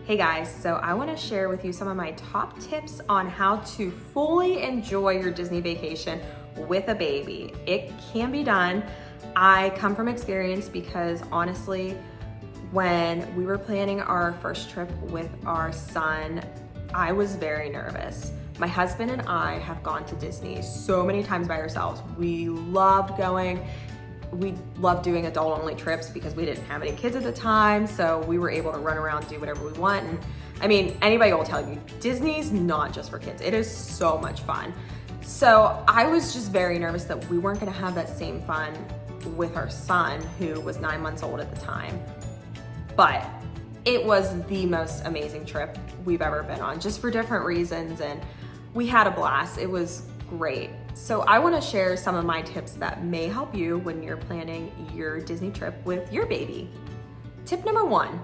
Hey guys, so I want to share with you some of my top tips on how to fully enjoy your Disney vacation with a baby. It can be done. I come from experience because honestly, when we were planning our first trip with our son, I was very nervous. My husband and I have gone to Disney so many times by ourselves. We loved going. We loved doing adult only trips because we didn't have any kids at the time, so we were able to run around, do whatever we want. And I mean, anybody will tell you, Disney's not just for kids. It is so much fun. So I was just very nervous that we weren't gonna have that same fun with our son, who was 9 months old at the time. But it was the most amazing trip we've ever been on, just for different reasons, and we had a blast. It was great. So I want to share some of my tips that may help you when you're planning your Disney trip with your baby. Tip number 1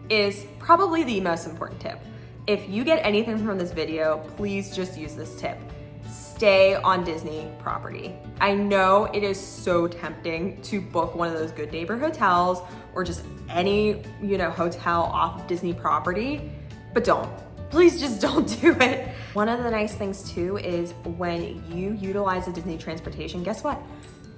is probably the most important tip. If you get anything from this video, please just use this tip. Stay on Disney property. I know it is so tempting to book one of those Good Neighbor hotels or just any, hotel off of Disney property, but don't. Please just don't do it. One of the nice things too is when you utilize the Disney transportation, guess what?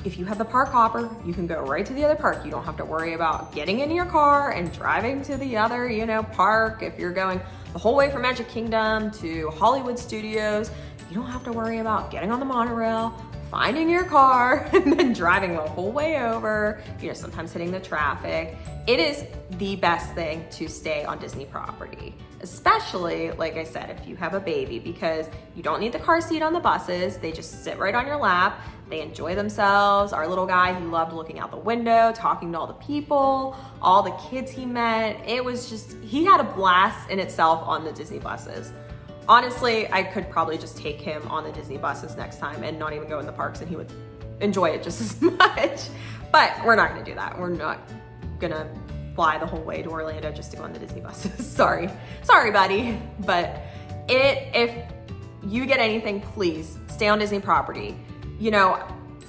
If you have the park hopper, you can go right to the other park. You don't have to worry about getting in your car and driving to the other, park. If you're going the whole way from Magic Kingdom to Hollywood Studios, you don't have to worry about getting on the monorail, finding your car, and then driving the whole way over, sometimes hitting the traffic. It is the best thing to stay on Disney property, especially, like I said, if you have a baby, because you don't need the car seat on the buses. They just sit right on your lap. They enjoy themselves. Our little guy, he loved looking out the window, talking to all the people, all the kids he met. It was just, he had a blast in itself on the Disney buses. Honestly, I could probably just take him on the Disney buses next time and not even go in the parks, and he would enjoy it just as much. But we're not gonna do that. We're not gonna fly the whole way to Orlando just to go on the Disney buses. Sorry, buddy. But if you get anything, please stay on Disney property.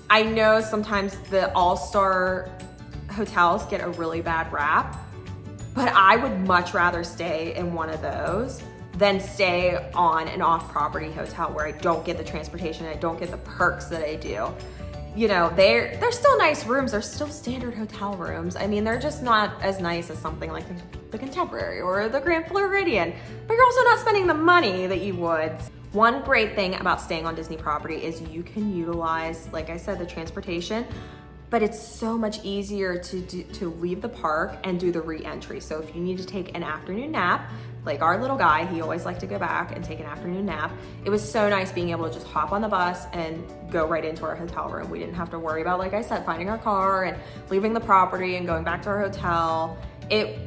I know sometimes the all-star hotels get a really bad rap, but I would much rather stay in one of those than stay on an off-property hotel where I don't get the transportation, I don't get the perks that I do. They're still nice rooms, they're still standard hotel rooms. I mean, they're just not as nice as something like the Contemporary or the Grand Floridian, but you're also not spending the money that you would. One great thing about staying on Disney property is you can utilize, like I said, the transportation, but it's so much easier to leave the park and do the re-entry. So if you need to take an afternoon nap, like our little guy, he always liked to go back and take an afternoon nap. It was so nice being able to just hop on the bus and go right into our hotel room. We didn't have to worry about, like I said, finding our car and leaving the property and going back to our hotel. It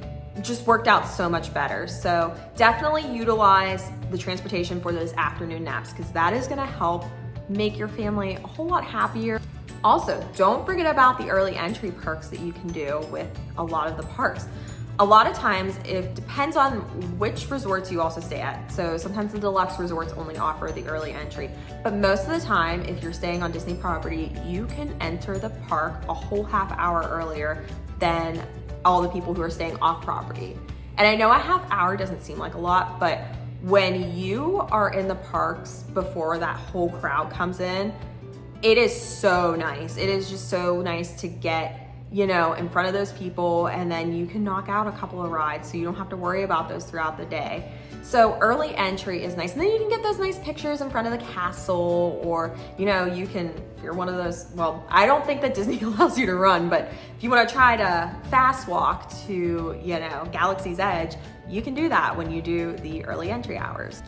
just worked out so much better. So definitely utilize the transportation for those afternoon naps, because that is gonna help make your family a whole lot happier. Also, don't forget about the early entry perks that you can do with a lot of the parks. A lot of times, it depends on which resorts you also stay at. So sometimes the deluxe resorts only offer the early entry, but most of the time, if you're staying on Disney property, you can enter the park a whole half hour earlier than all the people who are staying off property. And I know a half hour doesn't seem like a lot, but when you are in the parks before that whole crowd comes in, it is so nice. It is just so nice to get, in front of those people, and then you can knock out a couple of rides so you don't have to worry about those throughout the day. So early entry is nice. And then you can get those nice pictures in front of the castle, or, you can, if you're one of those, well, I don't think that Disney allows you to run, but if you want to try to fast walk to, Galaxy's Edge, you can do that when you do the early entry hours.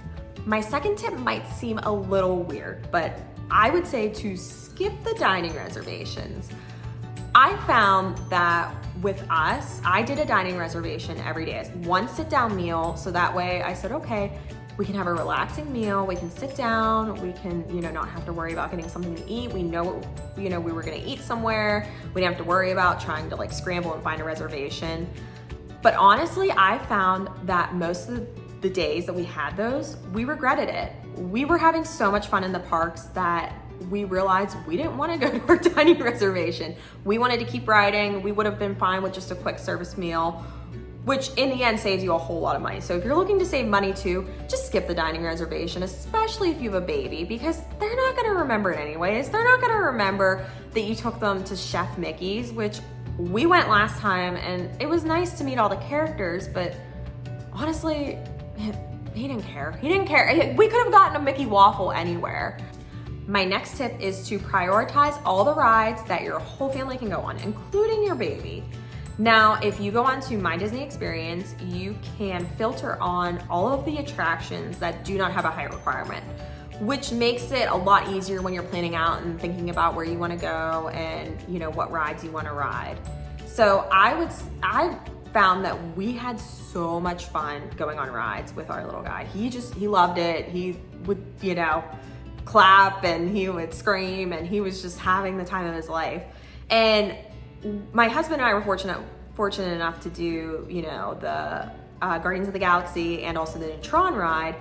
My second tip might seem a little weird, but I would say to skip the dining reservations. I found that with us, I did a dining reservation every day. It's one sit-down meal, so that way I said, okay, we can have a relaxing meal, we can sit down, we can, not have to worry about getting something to eat. We know, we were gonna eat somewhere. We didn't have to worry about trying to scramble and find a reservation. But honestly, I found that most of the days that we had those, we regretted it. We were having so much fun in the parks that we realized we didn't want to go to our dining reservation. We wanted to keep riding. We would have been fine with just a quick service meal. which in the end saves you a whole lot of money. So if you're looking to save money too, just skip the dining reservation, especially if you have a baby, because they're not gonna remember it anyways. They're not gonna remember that you took them to Chef Mickey's, which we went last time, and it was nice to meet all the characters, but honestly, he didn't care. He didn't care. We could have gotten a Mickey waffle anywhere. My next tip is to prioritize all the rides that your whole family can go on, including your baby. Now, if you go onto My Disney Experience, you can filter on all of the attractions that do not have a height requirement, which makes it a lot easier when you're planning out and thinking about where you want to go and what rides you want to ride. So I found that we had so much fun going on rides with our little guy. He loved it. He would, clap and he would scream, and he was just having the time of his life. And my husband and I were fortunate enough to do, the Guardians of the Galaxy and also the Tron ride.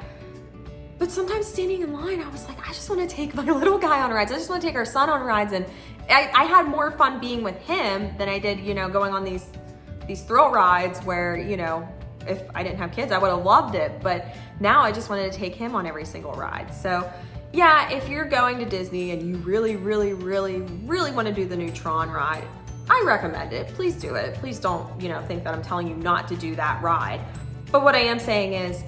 But sometimes standing in line, I was like, I just want to take my little guy on rides. I just want to take our son on rides. And I had more fun being with him than I did, going on these thrill rides where, if I didn't have kids, I would have loved it. But now I just wanted to take him on every single ride. So yeah, if you're going to Disney and you really, really, really, really want to do the new Tron ride, I recommend it. Please do it. Please don't, think that I'm telling you not to do that ride. But what I am saying is,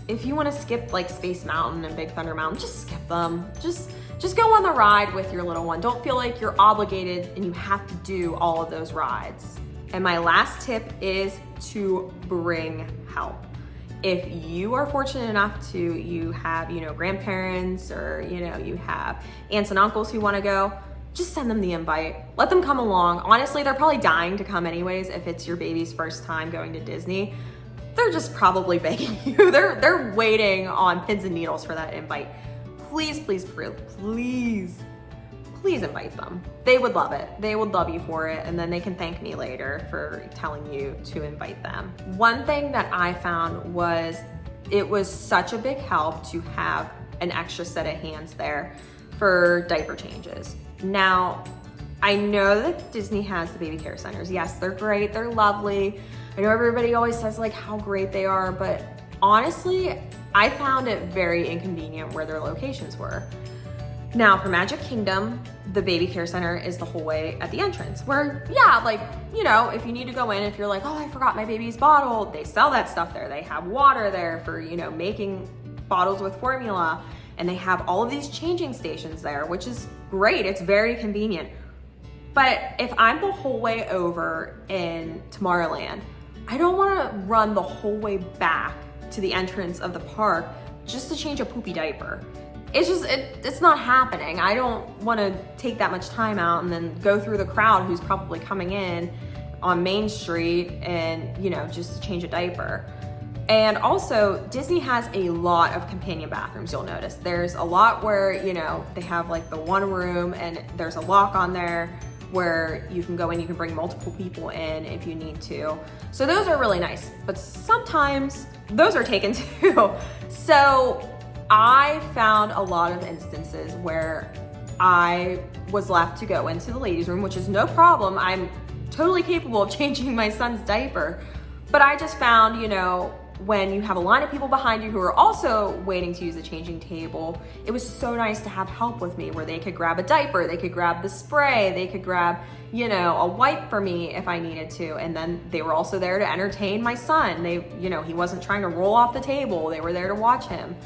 if you want to skip like Space Mountain and Big Thunder Mountain, just skip them. Just go on the ride with your little one. Don't feel like you're obligated and you have to do all of those rides. And my last tip is to bring help. If you are fortunate enough to, you have, grandparents or, you have aunts and uncles who want to go, just send them the invite. Let them come along. Honestly, they're probably dying to come anyways if it's your baby's first time going to Disney. They're just probably begging you. They're waiting on pins and needles for that invite. Please, please, please invite them. They would love it. They would love you for it, and then they can thank me later for telling you to invite them. One thing that I found was it was such a big help to have an extra set of hands there for diaper changes. Now, I know that Disney has the baby care centers. Yes, they're great, they're lovely. I know everybody always says like how great they are, but honestly, I found it very inconvenient where their locations were. Now for Magic Kingdom, the baby care center is the whole way at the entrance where, yeah, like, if you need to go in, if you're like, oh, I forgot my baby's bottle, they sell that stuff there. They have water there for, making bottles with formula, and they have all of these changing stations there, which is great. It's very convenient. But if I'm the whole way over in Tomorrowland, I don't want to run the whole way back to the entrance of the park just to change a poopy diaper. It's not happening. I don't want to take that much time out and then go through the crowd who's probably coming in on Main Street and, just to change a diaper. And also, Disney has a lot of companion bathrooms, you'll notice. There's a lot where, they have like the one room and there's a lock on there where you can go in, you can bring multiple people in if you need to. So those are really nice, but sometimes those are taken too. So I found a lot of instances where I was left to go into the ladies' room, which is no problem. I'm totally capable of changing my son's diaper. But I just found, when you have a line of people behind you who are also waiting to use the changing table, it was so nice to have help with me where they could grab a diaper, they could grab the spray, they could grab, a wipe for me if I needed to. And then they were also there to entertain my son. He wasn't trying to roll off the table. They were there to watch him.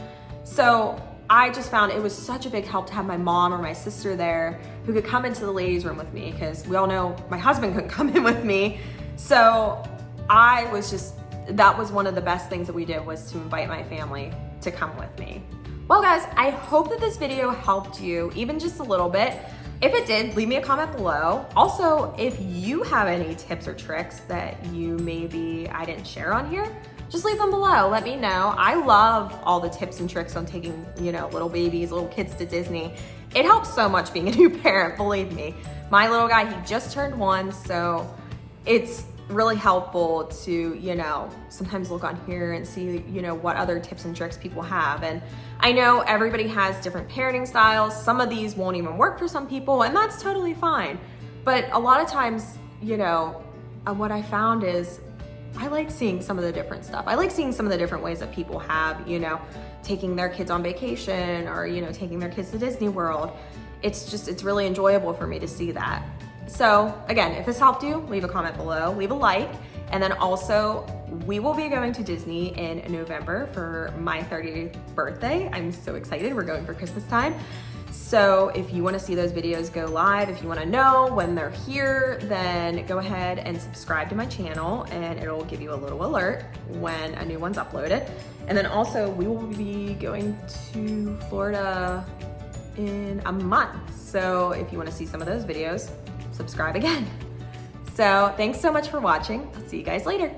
So I just found it was such a big help to have my mom or my sister there who could come into the ladies' room with me, because we all know my husband couldn't come in with me. So that was one of the best things that we did, was to invite my family to come with me. Well guys, I hope that this video helped you even just a little bit. If it did, leave me a comment below. Also, if you have any tips or tricks that I didn't share on here, just leave them below. Let me know. I love all the tips and tricks on taking, little babies, little kids to Disney. It helps so much being a new parent, believe me. My little guy, he just turned 1, so it's really helpful to, sometimes look on here and see, what other tips and tricks people have. And I know everybody has different parenting styles. Some of these won't even work for some people, and that's totally fine. But a lot of times, what I found is I like seeing some of the different stuff. I like seeing some of the different ways that people have, taking their kids on vacation or, taking their kids to Disney World. It's really enjoyable for me to see that. So again, if this helped you, leave a comment below, leave a like, and then also we will be going to Disney in November for my 30th birthday. I'm so excited. We're going for Christmas time. So if you want to see those videos go live, if you want to know when they're here, then go ahead and subscribe to my channel and it'll give you a little alert when a new one's uploaded. And then also we will be going to Florida in a month. So if you want to see some of those videos, subscribe again. So thanks so much for watching. I'll see you guys later.